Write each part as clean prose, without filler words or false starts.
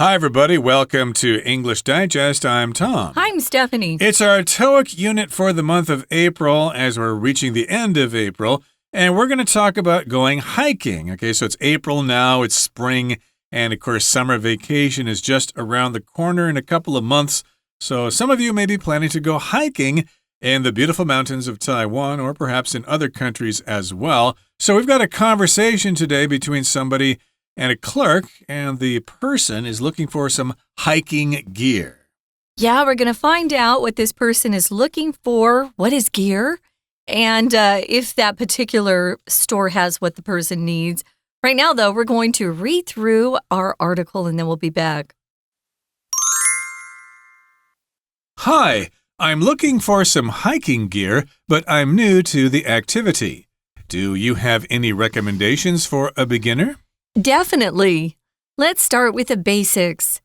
Hi, everybody. Welcome to English Digest. I'm Tom. Hi, I'm Stephanie. It's our TOEIC unit for the month of April as we're reaching the end of April, and we're going to talk about going hiking. Okay, so it's April now, it's spring, and of course, summer vacation is just around the corner in a couple of months. So some of you may be planning to go hiking in the beautiful mountains of Taiwan or perhaps in other countries as well. So we've got a conversation today between somebody and a clerk, and the person is looking for some hiking gear. Yeah, we're going to find out what this person is looking for, what is gear, and if that particular store has what the person needs. Right now, though, we're going to read through our article and then we'll be back. Hi, I'm looking for some hiking gear, but I'm new to the activity. Do you have any recommendations for a beginner? Definitely. Let's start with the basics.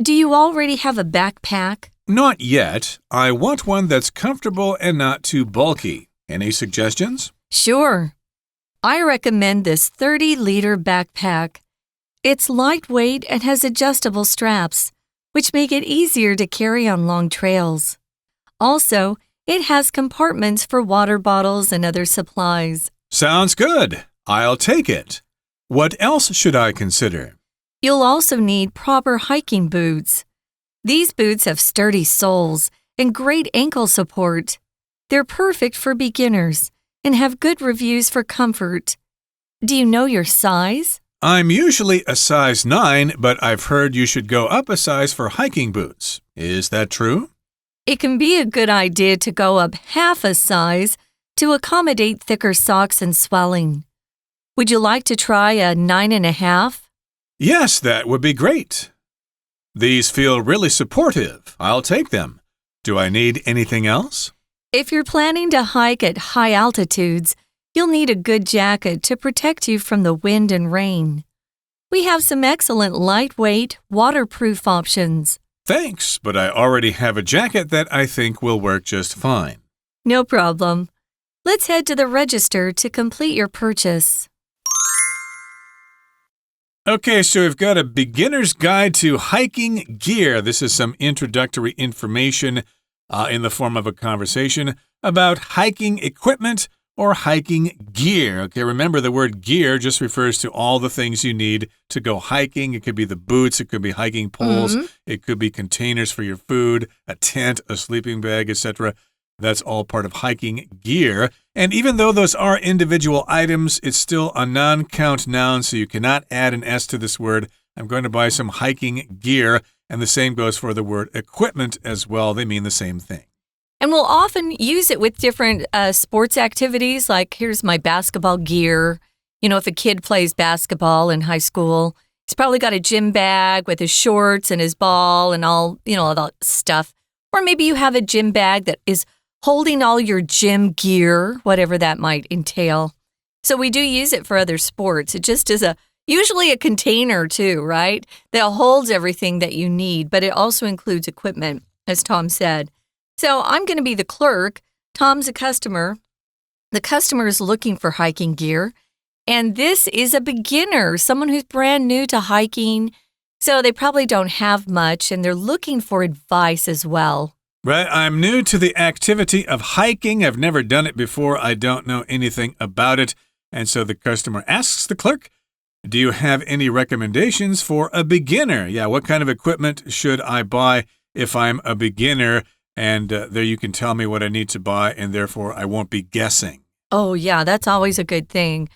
Do you already have a backpack? Not yet. I want one that's comfortable and not too bulky. Any suggestions? Sure. I recommend this 30-liter backpack. It's lightweight and has adjustable straps, which make it easier to carry on long trails. Also, it has compartments for water bottles and other supplies. Sounds good. I'll take it. What else should I consider? You'll also need proper hiking boots. These boots have sturdy soles and great ankle support. They're perfect for beginners and have good reviews for comfort. Do you know your size? I'm usually a size 9, but I've heard you should go up a size for hiking boots. Is that true? It can be a good idea to go up half a size to accommodate thicker socks and swelling. Would you like to try a 9.5? Yes, that would be great. These feel really supportive. I'll take them. Do I need anything else? If you're planning to hike at high altitudes, you'll need a good jacket to protect you from the wind and rain. We have some excellent lightweight, waterproof options. Thanks, but I already have a jacket that I think will work just fine. No problem. Let's head to the register to complete your purchase. Okay, so we've got a beginner's guide to hiking gear. This is some introductory information in the form of a conversation about hiking equipment or hiking gear. Okay, remember the word gear just refers to all the things you need to go hiking. It could be the boots, it could be hiking poles, it could be containers for your food, a tent, a sleeping bag, etc. That's all part of hiking gear. And even though those are individual items, it's still a non-count noun, so you cannot add an S to this word. I'm going to buy some hiking gear, and the same goes for the word equipment as well. They mean the same thing. And we'll often use it with different sports activities, like here's my basketball gear. You know, if a kid plays basketball in high school, he's probably got a gym bag with his shorts and his ball and all that stuff. Or maybe you have a gym bag that is holding all your gym gear, whatever that might entail. So we do use it for other sports. It just is usually a container too, right? That holds everything that you need, but it also includes equipment, as Tom said. So I'm going to be the clerk. Tom's a customer. The customer is looking for hiking gear, and this is a beginner, someone who's brand new to hiking. So they probably don't have much, and they're looking for advice as well. Right, I'm new to the activity of hiking. I've never done it before. I don't know anything about it. And so the customer asks the clerk, do you have any recommendations for a beginner? Yeah, what kind of equipment should I buy if I'm a beginner? And there you can tell me what I need to buy, and therefore I won't be guessing. Oh, yeah, that's always a good thing.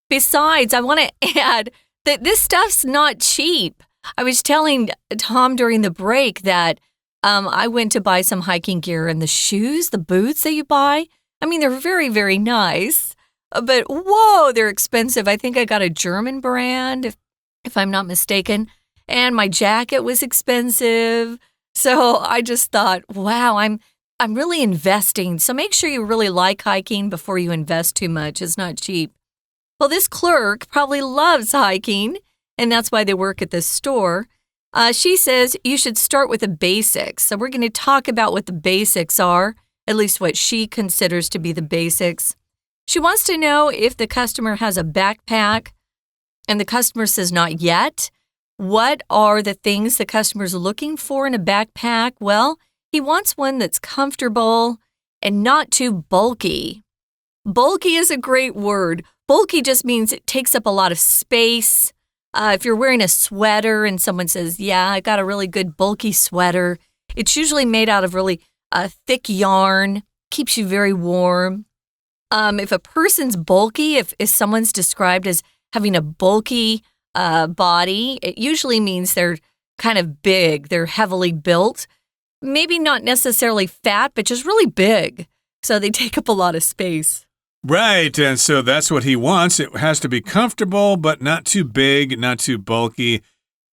Besides, I want to add that this stuff's not cheap. I was telling Tom during the break that I went to buy some hiking gear, and the shoes, the boots that you buy, I mean, they're very, very nice. But whoa, they're expensive. I think I got a German brand, if I'm not mistaken. And my jacket was expensive. So I just thought, wow, I'm really investing. So make sure you really like hiking before you invest too much. It's not cheap. Well, this clerk probably loves hiking, and that's why they work at this store. She says you should start with the basics. So we're going to talk about what the basics are, at least what she considers to be the basics. She wants to know if the customer has a backpack, and the customer says not yet. What are the things the customer's looking for in a backpack? Well, he wants one that's comfortable and not too bulky. Bulky is a great word. Bulky just means it takes up a lot of space. If you're wearing a sweater and someone says, yeah, I got a really good bulky sweater, it's usually made out of really thick yarn, keeps you very warm. If a person's bulky, if someone's described as having a bulky body, it usually means they're kind of big, they're heavily built. Maybe not necessarily fat, but just really big. So they take up a lot of space. Right, and so that's what he wants. It has to be comfortable, but not too big, not too bulky.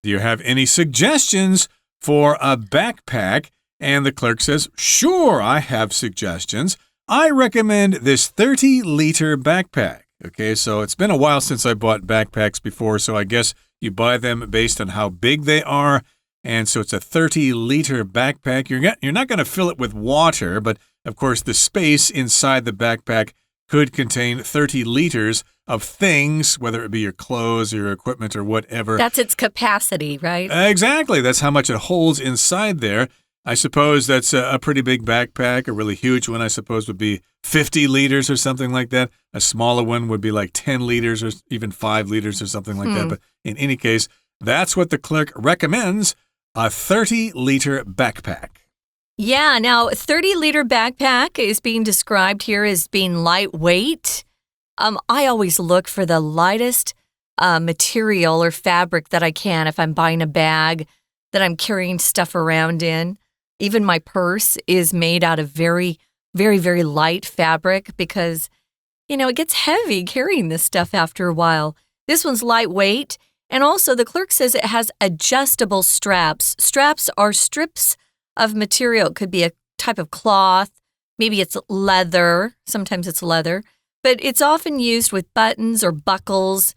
Do you have any suggestions for a backpack? And the clerk says, sure, I have suggestions. I recommend this 30-liter backpack. Okay, so it's been a while since I bought backpacks before, so I guess you buy them based on how big they are. And so it's a 30-liter backpack. You're not going to fill it with water, but of course the space inside the backpack could contain 30 liters of things, whether it be your clothes or your equipment or whatever. That's its capacity, right? Exactly. That's how much it holds inside there. I suppose that's a pretty big backpack. A really huge one, I suppose, would be 50 liters or something like that. A smaller one would be like 10 liters or even 5 liters or something like that. But in any case, that's what the clerk recommends, a 30-liter backpack. Yeah, now a 30-liter backpack is being described here as being lightweight. I always look for the lightest material or fabric that I can if I'm buying a bag that I'm carrying stuff around in. Even my purse is made out of very, very, very light fabric because, it gets heavy carrying this stuff after a while. This one's lightweight. And also the clerk says it has adjustable straps. Straps are strips of material. It could be a type of cloth. Maybe it's leather. Sometimes it's leather. But it's often used with buttons or buckles.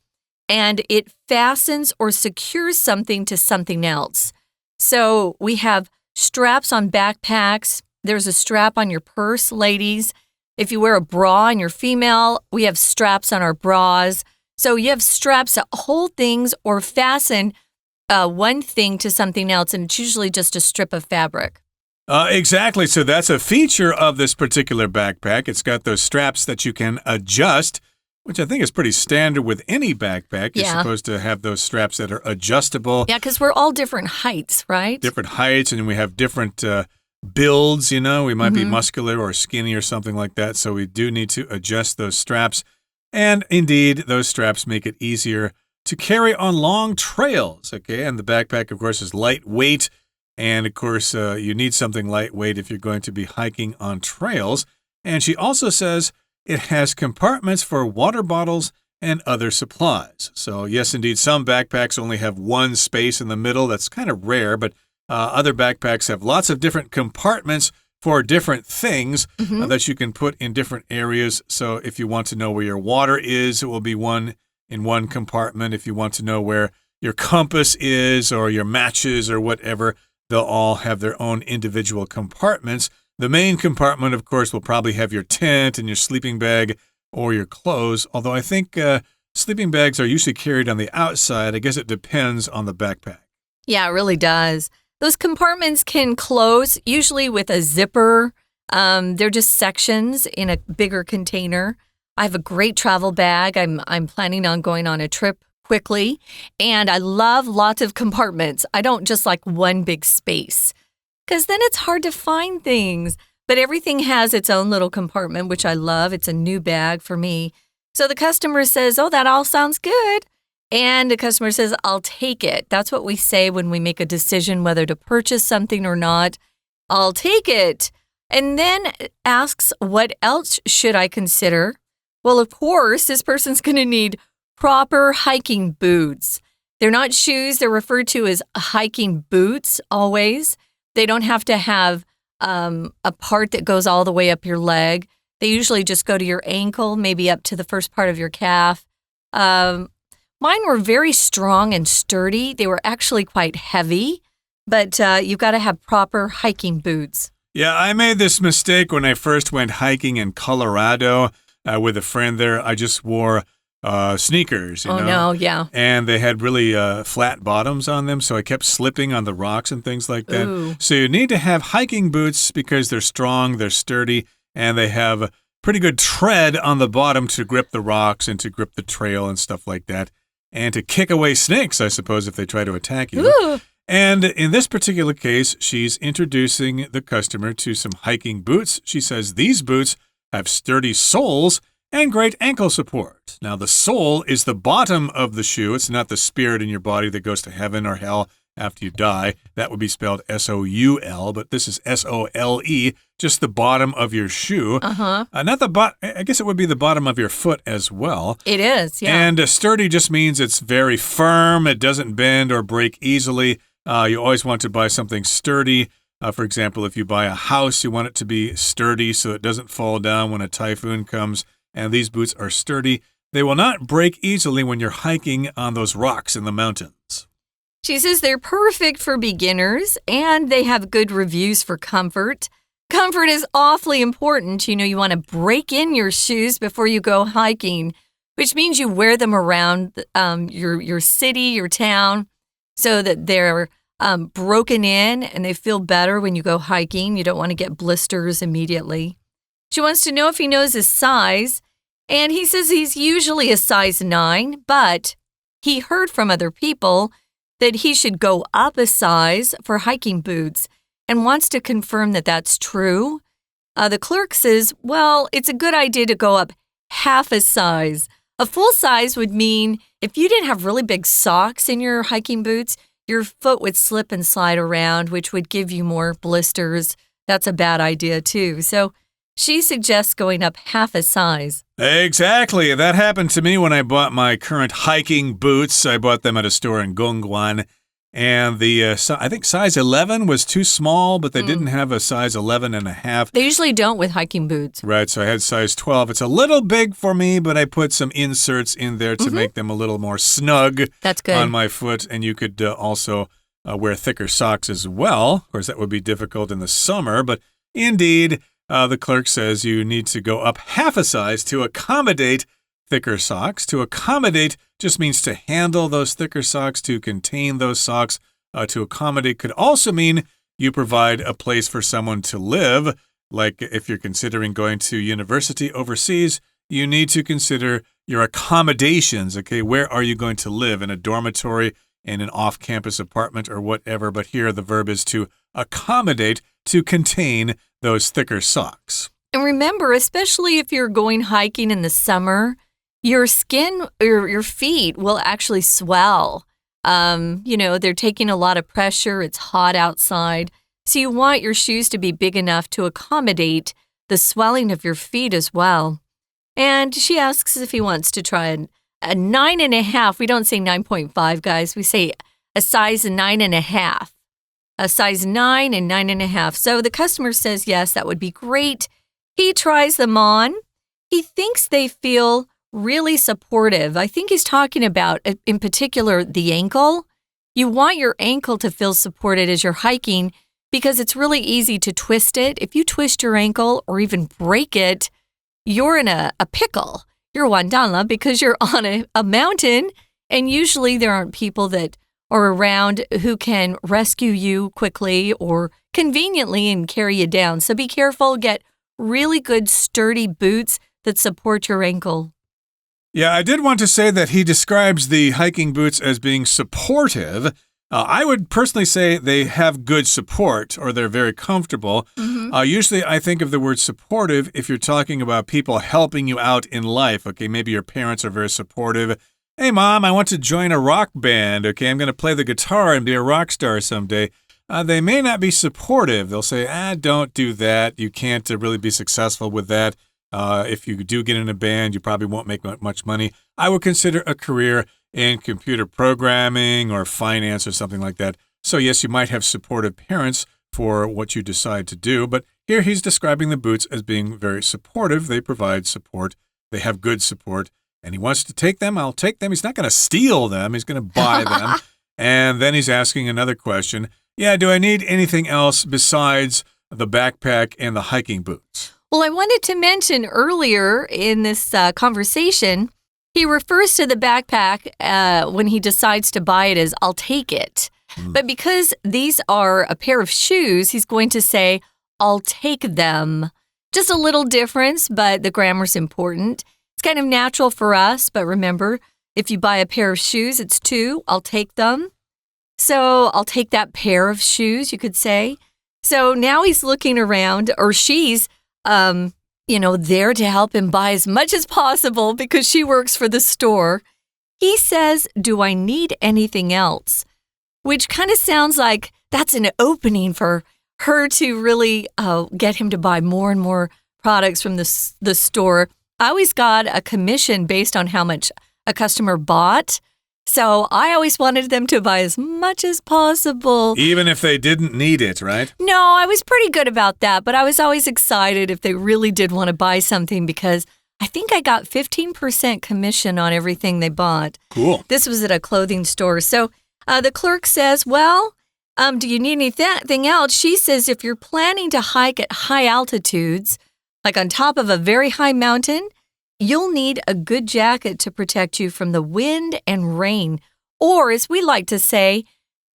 And it fastens or secures something to something else. So we have straps on backpacks. There's a strap on your purse, ladies. If you wear a bra and you're female, we have straps on our bras. So you have straps that hold things or fasten one thing to something else, and it's usually just a strip of fabric. Exactly. So that's a feature of this particular backpack. It's got those straps that you can adjust, which I think is pretty standard with any backpack. You're supposed to have those straps that are adjustable. Yeah, because we're all different heights, right? Different heights, and we have different builds, We might be muscular or skinny or something like that, so we do need to adjust those straps. And indeed, those straps make it easier to carry on long trails, okay? And the backpack, of course, is lightweight. And, of course, you need something lightweight if you're going to be hiking on trails. And she also says it has compartments for water bottles and other supplies. So, yes, indeed, some backpacks only have one space in the middle. That's kind of rare, but other backpacks have lots of different compartments for different things that you can put in different areas. So if you want to know where your water is, it will be in one compartment. If you want to know where your compass is or your matches or whatever, they'll all have their own individual compartments. The main compartment, of course, will probably have your tent and your sleeping bag or your clothes, although I think sleeping bags are usually carried on the outside. I guess it depends on the backpack. Yeah, it really does. Those compartments can close, usually with a zipper. They're just sections in a bigger container. I have a great travel bag. I'm planning on going on a trip quickly, and I love lots of compartments. I don't just like one big space, because then it's hard to find things. But everything has its own little compartment, which I love. It's a new bag for me. So the customer says, oh, that all sounds good. And the customer says, I'll take it. That's what we say when we make a decision whether to purchase something or not. I'll take it. And then asks, what else should I consider? Well, of course, this person's going to need proper hiking boots. They're not shoes. They're referred to as hiking boots always. They don't have to have a part that goes all the way up your leg. They usually just go to your ankle, maybe up to the first part of your calf. Mine were very strong and sturdy. They were actually quite heavy, but you've got to have proper hiking boots. Yeah, I made this mistake when I first went hiking in Colorado with a friend there. I just wore sneakers. You know? No, yeah. And they had really flat bottoms on them, so I kept slipping on the rocks and things like that. Ooh. So you need to have hiking boots because they're strong, they're sturdy, and they have pretty good tread on the bottom to grip the rocks and to grip the trail and stuff like that. And to kick away snakes, I suppose, if they try to attack you. Ooh. And in this particular case, she's introducing the customer to some hiking boots. She says these boots have sturdy soles and great ankle support. Now, the sole is the bottom of the shoe. It's not the spirit in your body that goes to heaven or hell after you die. That would be spelled S-O-U-L, but this is S-O-L-E, just the bottom of your shoe. Not the I guess it would be the bottom of your foot as well. It is, yeah. And sturdy just means it's very firm. It doesn't bend or break easily. You always want to buy something sturdy. For example, if you buy a house, you want it to be sturdy so it doesn't fall down when a typhoon comes. And these boots are sturdy. They will not break easily when you're hiking on those rocks in the mountains. She says they're perfect for beginners, and they have good reviews for comfort. Comfort is awfully important. You want to break in your shoes before you go hiking, which means you wear them around your city, your town, so that they're broken in and they feel better when you go hiking. You don't want to get blisters immediately. She wants to know if he knows his size, and he says he's usually a size 9, but he heard from other people that he should go up a size for hiking boots and wants to confirm that that's true. The clerk says, well, it's a good idea to go up half a size. A full size would mean if you didn't have really big socks in your hiking boots, your foot would slip and slide around, which would give you more blisters. That's a bad idea, too. So she suggests going up half a size. Exactly. That happened to me when I bought my current hiking boots. I bought them at a store in Gongguan. And I think size 11 was too small, but they didn't have a size 11 and a half. They usually don't with hiking boots. Right, so I had size 12. It's a little big for me, but I put some inserts in there to make them a little more snug. That's good. On my foot. And you could also wear thicker socks as well. Of course, that would be difficult in the summer, but indeed, the clerk says you need to go up half a size to accommodate thicker socks. To accommodate just means to handle those thicker socks, to contain those socks. To accommodate could also mean you provide a place for someone to live. Like if you're considering going to university overseas, you need to consider your accommodations. Okay, where are you going to live? In a dormitory, in an off-campus apartment, or whatever. But here the verb is to accommodate, to contain those thicker socks. And remember, especially if you're going hiking in the summer, your skin or your feet will actually swell. They're taking a lot of pressure. It's hot outside. So you want your shoes to be big enough to accommodate the swelling of your feet as well. And she asks if he wants to try a 9.5. We don't say 9.5, guys. We say a size 9.5. A size 9 and 9.5. So the customer says, yes, that would be great. He tries them on. He thinks they feel really supportive. I think he's talking about, in particular, the ankle. You want your ankle to feel supported as you're hiking because it's really easy to twist it. If you twist your ankle or even break it, you're in a pickle. You're 完蛋了 because you're on a mountain, and usually there aren't people that are around who can rescue you quickly or conveniently and carry you down. So be careful. Get really good sturdy boots that support your ankle. Yeah, I did want to say that he describes the hiking boots as being supportive. I would personally say they have good support or they're very comfortable. Usually I think of the word supportive if you're talking about people helping you out in life. Okay, maybe your parents are very supportive. Hey, Mom, I want to join a rock band. Okay, I'm going to play the guitar and be a rock star someday. They may not be supportive. They'll say, don't do that. You can't really be successful with that. If you do get in a band, you probably won't make much money. I would consider a career in computer programming or finance or something like that. So yes, you might have supportive parents for what you decide to do, but here he's describing the boots as being very supportive. They provide support. They have good support, and he wants to take them. I'll take them. He's not going to steal them. He's going to buy them. And then he's asking another question. Yeah, do I need anything else besides the backpack and the hiking boots? Well, I wanted to mention earlier in this conversation, He refers to the backpack when he decides to buy it as I'll take it. But because these are a pair of shoes, he's going to say I'll take them. Just a little difference, but the grammar's important. It's kind of natural for us, but remember, if you buy a pair of shoes, it's two. I'll take them. So I'll take that pair of shoes, you could say. So now he's looking around, or she's, there to help him buy as much as possible because she works for the store. He says, do I need anything else? Which kind of sounds like that's an opening for her to really get him to buy more and more products from the store. I always got a commission based on how much a customer bought. So I always wanted them to buy as much as possible. Even if they didn't need it, right? No, I was pretty good about that, but I was always excited if they really did want to buy something because I think I got 15% commission on everything they bought. Cool. This was at a clothing store. So the clerk says, well, do you need anything else? She says if you're planning to hike at high altitudes, like on top of a very high mountain, you'll need a good jacket to protect you from the wind and rain, or as we like to say,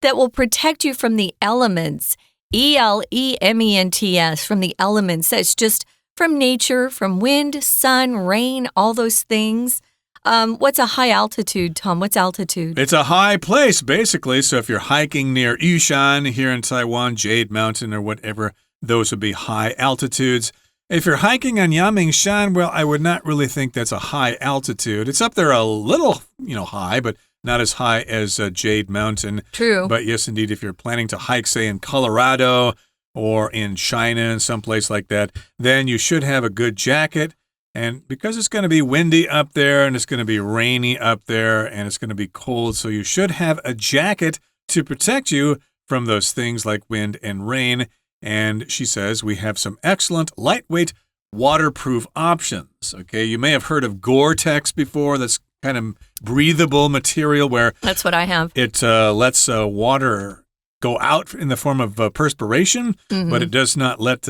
that will protect you from the elements, elements, from the elements. That's just from nature, from wind, sun, rain, all those things. What's a high altitude, Tom? What's altitude? It's a high place, basically. So if you're hiking near Yushan here in Taiwan, Jade Mountain or whatever, those would be high altitudes. If you're hiking on Yangmingshan, well, I would not really think that's a high altitude. It's up there a little, high, but not as high as Jade Mountain. True. But yes, indeed, if you're planning to hike, say, in Colorado or in China and someplace like that, then you should have a good jacket. And because it's going to be windy up there and it's going to be rainy up there and it's going to be cold, so you should have a jacket to protect you from those things like wind and rain. And she says we have some excellent lightweight waterproof options. Okay, you may have heard of Gore-Tex before. That's kind of breathable material where that's what I have. It lets water go out in the form of perspiration, but it does not let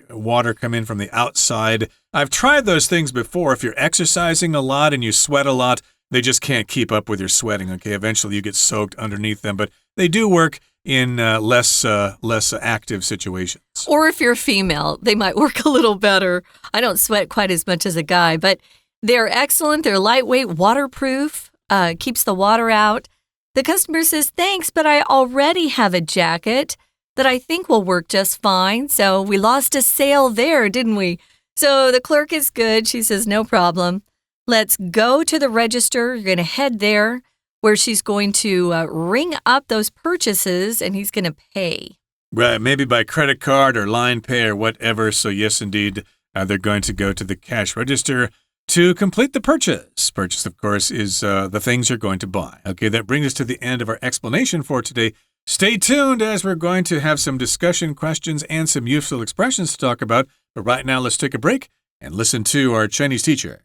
water come in from the outside. I've tried those things before. If you're exercising a lot and you sweat a lot, they just can't keep up with your sweating. Okay, eventually you get soaked underneath them, but they do work in less active situations. Or if you're female, they might work a little better. I don't sweat quite as much as a guy, but they're excellent. They're lightweight, waterproof, keeps the water out. The customer says, thanks, but I already have a jacket that I think will work just fine. So we lost a sale there, didn't we? So the clerk is good. She says, no problem. Let's go to the register. You're going to head there, where she's going to ring up those purchases and he's going to pay. Right, maybe by credit card or line pay or whatever. So yes, indeed, they're going to go to the cash register to complete the purchase. Purchase, of course, is the things you're going to buy. Okay, that brings us to the end of our explanation for today. Stay tuned as we're going to have some discussion questions and some useful expressions to talk about. But right now, let's take a break and listen to our Chinese teacher.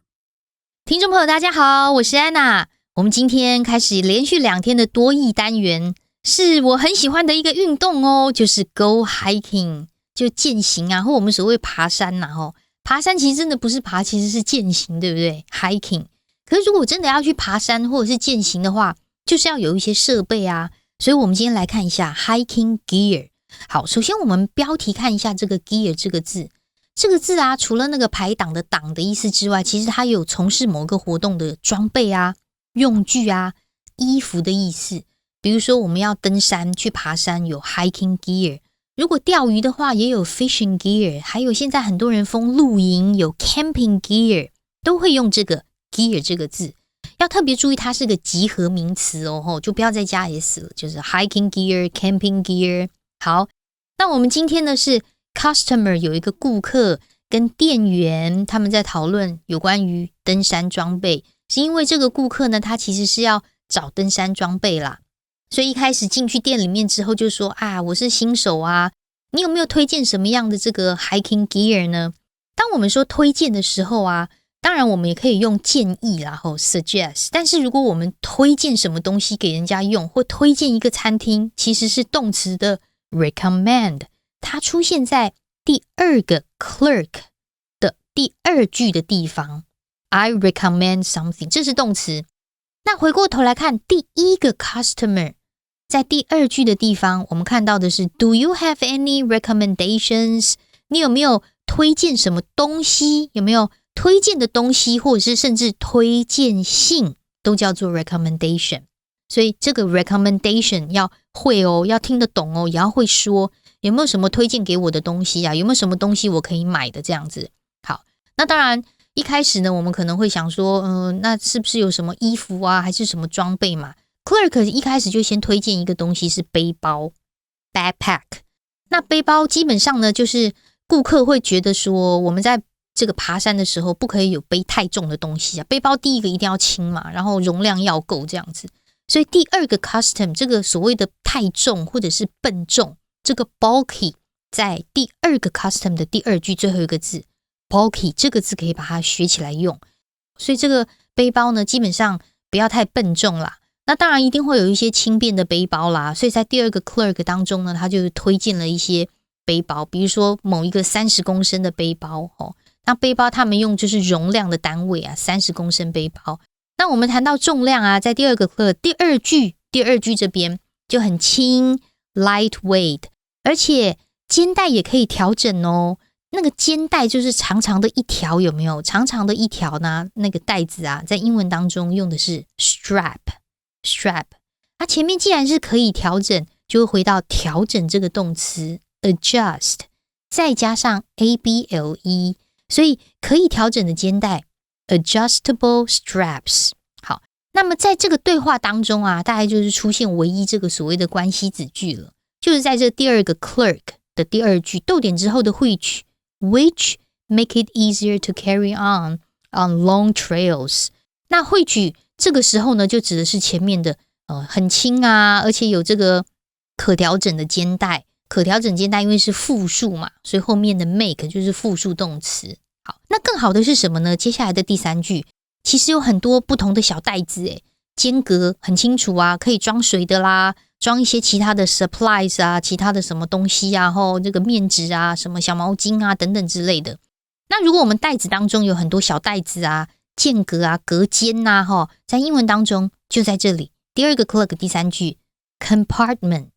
听众朋友大家好，我是安娜。我们今天开始连续2天的多益单元，是我很喜欢的一个运动哦，就是 go hiking， 就健行啊，或我们所谓爬山呐。爬山其实真的不是爬，其实是健行，对不对 ？hiking。可是如果真的要去爬山或者是健行的话，就是要有一些设备啊。所以我们今天来看一下 hiking gear。好，首先我们标题看一下这个 gear 这个字。这个字啊，除了那个排档的档的意思之外，其实它有从事某个活动的装备啊、用具啊、衣服的意思。比如说我们要登山去爬山，有 hiking gear。如果钓鱼的话，也有 fishing gear。还有现在很多人疯露营，有 camping gear， 都会用这个 gear 这个字。要特别注意，它是个集合名词哦，就不要再加 s 了，就是 hiking gear、camping gear。好，那我们今天呢是 customer 有一个顾客跟店员，他们在讨论有关于登山装备，是因为这个顾客呢，他其实是要找登山装备啦，所以一开始进去店里面之后就说啊，我是新手啊，你有没有推荐什么样的这个 hiking gear 呢？当我们说推荐的时候啊，当然我们也可以用建议啦，suggest， 但是如果我们推荐什么东西给人家用，或推荐一个餐厅，其实是动词的 recommend， 它出现在第2个 clerk 的第2句的地方。I recommend something， 这是动词。那回过头来看第一个 customer， 在第二句的地方，我们看到的是 Do you have any recommendations？ 你有没有推荐什么东西？有没有推荐的东西，或者是甚至推荐信，都叫做 recommendation。所以这个 recommendation 要会哦，要听得懂哦，也要会说。有没有什么推荐给我的东西啊？有没有什么东西我可以买的这样子？好，那当然一开始呢，我们可能会想说，那是不是有什么衣服啊，还是什么装备嘛 ？Clerk 一开始就先推荐一个东西是背包 （backpack）。那背包基本上呢，就是顾客会觉得说，我们在这个爬山的时候不可以有背太重的东西啊。背包第一个一定要轻嘛，然后容量要够这样子。所以第二个 custom 这个所谓的太重或者是笨重。这个 bulky 在第二个 custom 的第二句最后一个字 bulky 这个字可以把它学起来用，所以这个背包呢基本上不要太笨重啦。那当然一定会有一些轻便的背包啦，所以在第二个 clerk 当中呢，他就推荐了一些背包，比如说某一个30公升的背包那背包他们用就是容量的单位啊，30公升背包。那我们谈到重量啊，在第二个 clerk 第二句这边就很轻 lightweight，而且肩带也可以调整哦。那个肩带就是长长的一条，有没有？长长的一条呢？那个带子啊，在英文当中用的是 strap。它前面既然是可以调整，就会回到调整这个动词 adjust， 再加上 able， 所以可以调整的肩带 adjustable straps。好，那么在这个对话当中啊，大概就是出现唯一这个所谓的关系子句了。就是在这第二个 clerk 的第二句逗点之后的 which make it easier to carry on long trails。 那 which 这个时候呢就指的是前面的很轻啊，而且有这个可调整的肩带。可调整肩带因为是复数嘛，所以后面的 make 就是复数动词。好，那更好的是什么呢？接下来的第三句其实有很多不同的小袋子诶，间隔很清楚啊，可以装水的啦，装一些其他的 supplies 啊，其他的什么东西啊，这个面纸啊，什么小毛巾啊等等之类的。那如果我们袋子当中有很多小袋子啊，间隔啊，隔间啊，在英文当中就在这里。第二个 clerk 第三句 compartment，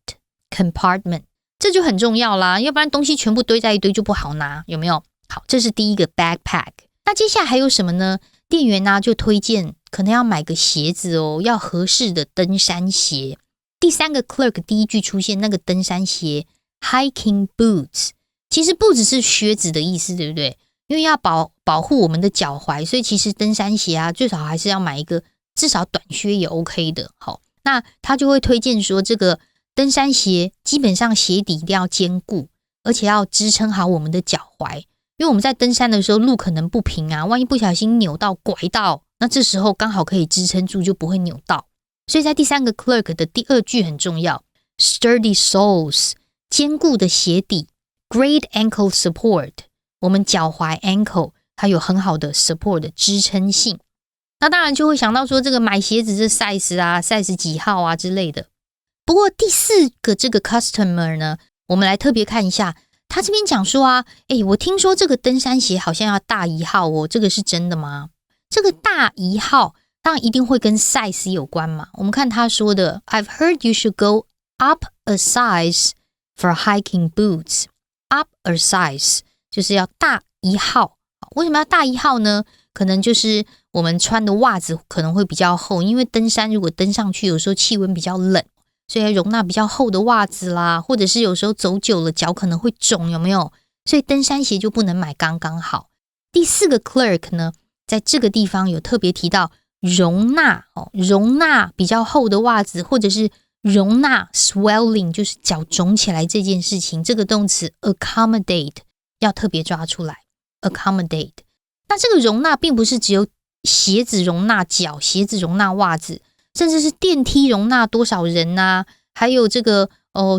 这就很重要啦，要不然东西全部堆在一堆就不好拿，有没有？好，这是第一个 backpack。那接下来还有什么呢？店员啊就推荐可能要买个鞋子哦，要合适的登山鞋。第三个 clerk 第一句出现那个登山鞋 hiking boots， 其实 boots 是靴子的意思，对不对？因为要保护我们的脚踝，所以其实登山鞋啊最少还是要买一个至少短靴也 OK 的。好，那他就会推荐说这个登山鞋基本上鞋底一定要坚固，而且要支撑好我们的脚踝，因为我们在登山的时候路可能不平啊，万一不小心扭到拐到，那这时候刚好可以支撑住，就不会扭到。所以在第三个 clerk 的第二句很重要 sturdy soles， 坚固的鞋底 great ankle support， 我们脚踝 ankle 它有很好的 support 的支撑性。那当然就会想到说这个买鞋子是 size 啊 size 几号啊之类的。不过第四个这个 customer 呢，我们来特别看一下，他这边讲说啊，我听说这个登山鞋好像要大1号哦，这个是真的吗？这个大1号当然一定会跟 size 有关嘛。我们看他说的 I've heard you should go up a size for hiking boots。 up a size 就是要大1号。为什么要大1号呢？可能就是我们穿的袜子可能会比较厚，因为登山如果登上去有时候气温比较冷，所以要容纳比较厚的袜子啦，或者是有时候走久了脚可能会肿，有没有？所以登山鞋就不能买刚刚好。第四个 clerk 呢，在这个地方有特别提到容纳比较厚的袜子，或者是容纳 swelling 就是脚肿起来这件事情，这个动词 accommodate 要特别抓出来 accommodate。 那这个容纳并不是只有鞋子容纳脚，鞋子容纳袜子，甚至是电梯容纳多少人啊，还有这个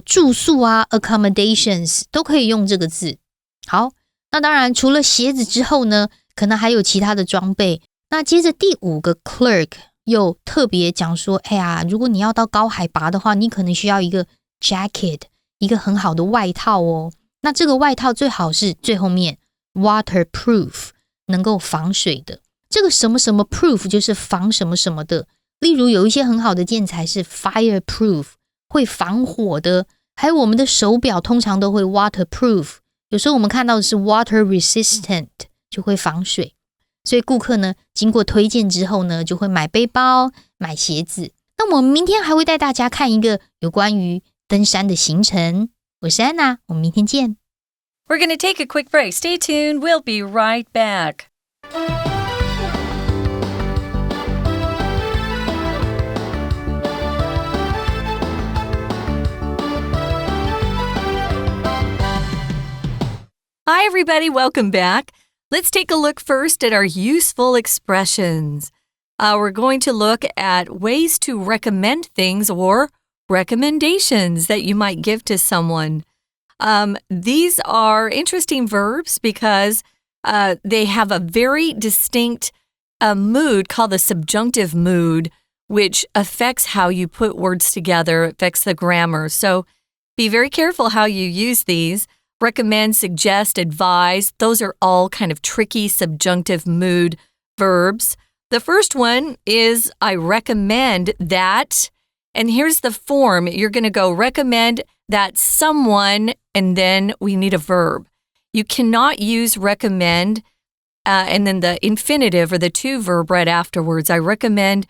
住宿啊 accommodations 都可以用这个字。好，那当然除了鞋子之后呢，可能还有其他的装备。那接着第五个 clerk 又特别讲说，如果你要到高海拔的话，你可能需要一个 jacket， 一个很好的外套哦。那这个外套最好是最后面 waterproof， 能够防水的。这个什么什么 proof 就是防什么什么的，例如有一些很好的建材是 fireproof 会防火的，还有我们的手表通常都会 waterproof， 有时候我们看到的是 water resistant 就会防水，所以顾客呢经过推荐之后呢就会买背包买鞋子。那我们明天还会带大家看一个有关于登山的行程。我是安娜，我们明天见。We're going to take a quick break. Stay tuned. We'll be right back. Hi, everybody. Welcome back. Let's take a look first at our useful expressions. We're going to look at ways to recommend things or recommendations that you might give to someone. These are interesting verbs because they have a very distinct mood called the subjunctive mood, which affects how you put words together, affects the grammar. So be very careful how you use these. Recommend, suggest, advise, those are all kind of tricky subjunctive mood verbs. The first one is I recommend that, and here's the form. You're going to go recommend that someone, and then we need a verb. You cannot use recommend and then the infinitive or the to verb right afterwards. I recommend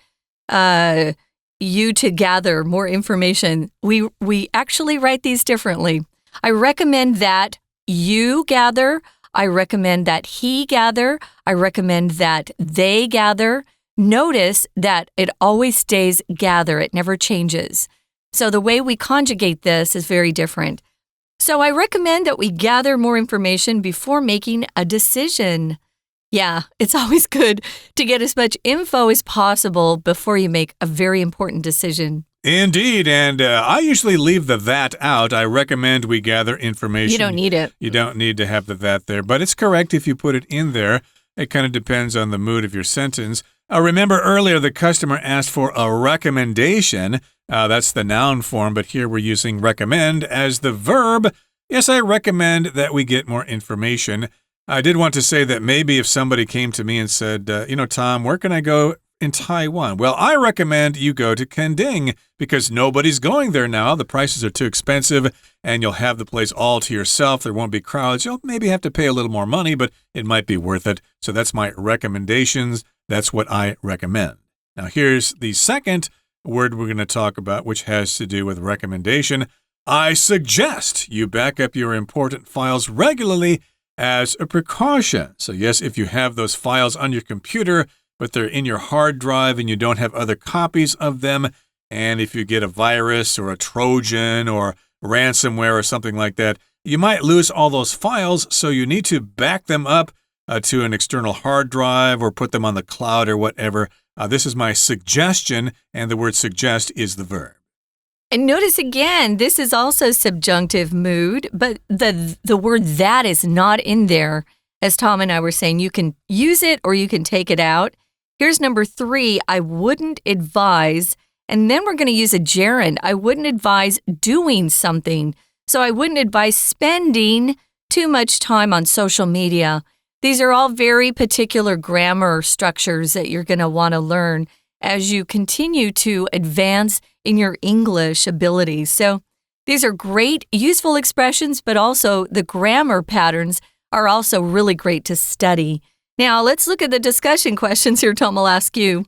you to gather more information. We actually write these differently. I recommend that you gather. I recommend that he gather. I recommend that they gather. Notice that it always stays gather. It never changes. So the way we conjugate this is very different. So I recommend that we gather more information before making a decision. Yeah, it's always good to get as much info as possible before you make a very important decision. Indeed, and I usually leave the that out. I recommend we gather information. You don't need it. You don't need to have the that there, but it's correct if you put it in there. It kind of depends on the mood of your sentence. Remember earlier the customer asked for a recommendation. That's the noun form, but here we're using recommend as the verb. Yes, I recommend that we get more information. I did want to say that maybe if somebody came to me and said, Tom, where can I go in Taiwan? Well, I recommend you go to Kending because nobody's going there now. The prices are too expensive and you'll have the place all to yourself. There won't be crowds. You'll maybe have to pay a little more money, but it might be worth it. So that's my recommendations. That's what I recommend. Now, here's the second word we're going to talk about, which has to do with recommendation. I suggest you back up your important files regularly as a precaution. So yes, if you have those files on your computer, but they're in your hard drive and you don't have other copies of them, and if you get a virus or a Trojan or ransomware or something like that, you might lose all those files, so you need to back them up to an external hard drive or put them on the cloud or whatever. This is my suggestion, and the word suggest is the verb. And notice again, this is also subjunctive mood, but the word that is not in there. As Tom and I were saying, you can use it or you can take it out. Here's number 3, I wouldn't advise, and then we're going to use a gerund. I wouldn't advise doing something. So I wouldn't advise spending too much time on social media. These are all very particular grammar structures that you're going to want to learn as you continue to advance in your English abilities. So these are great, useful expressions, but also the grammar patterns are also really great to study. Now, let's look at the discussion questions here. Tom, I'll ask you.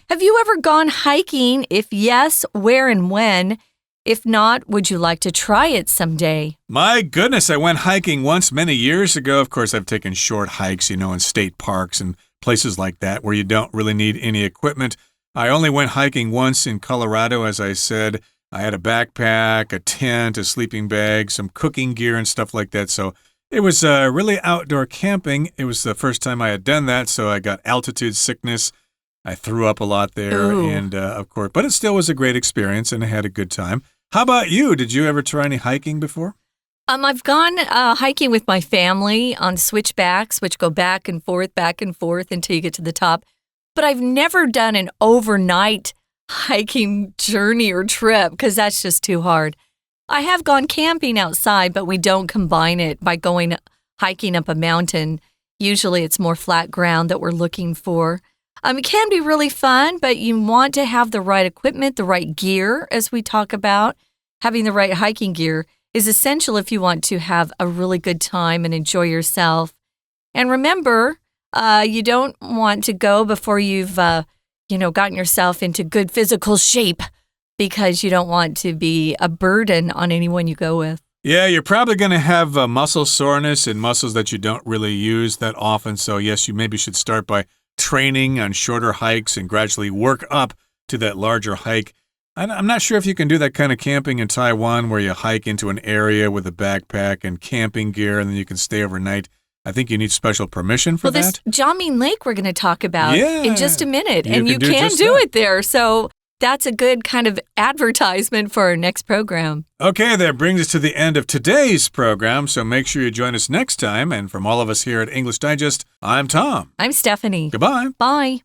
Have you ever gone hiking? If yes, where and when? If not, would you like to try it someday? My goodness, I went hiking once many years ago. Of course, I've taken short hikes, in state parks and places like that where you don't really need any equipment. I only went hiking once in Colorado, as I said. I had a backpack, a tent, a sleeping bag, some cooking gear and stuff like that. So it was really outdoor camping. It was the first time I had done that, so I got altitude sickness. I threw up a lot there, and of course, but it still was a great experience, and I had a good time. How about you? Did you ever try any hiking before? I've gone hiking with my family on switchbacks, which go back and forth until you get to the top. But I've never done an overnight hiking journey or trip because that's just too hard. I have gone camping outside, but we don't combine it by going hiking up a mountain. Usually it's more flat ground that we're looking for. It can be really fun, but you want to have the right equipment, the right gear, as we talk about. Having the right hiking gear is essential if you want to have a really good time and enjoy yourself. And remember, you don't want to go before you've, gotten yourself into good physical shape because you don't want to be a burden on anyone you go with. Yeah, you're probably going to have muscle soreness and muscles that you don't really use that often. So yes, you maybe should start by training on shorter hikes and gradually work up to that larger hike. I'm not sure if you can do that kind of camping in Taiwan where you hike into an area with a backpack and camping gear and then you can stay overnight. I think you need special permission for that. Well, this Jiaming Lake we're going to talk about in just a minute. And you can do it there. So that's a good kind of advertisement for our next program. Okay, that brings us to the end of today's program. So make sure you join us next time. And from all of us here at English Digest, I'm Tom. I'm Stephanie. Goodbye. Bye.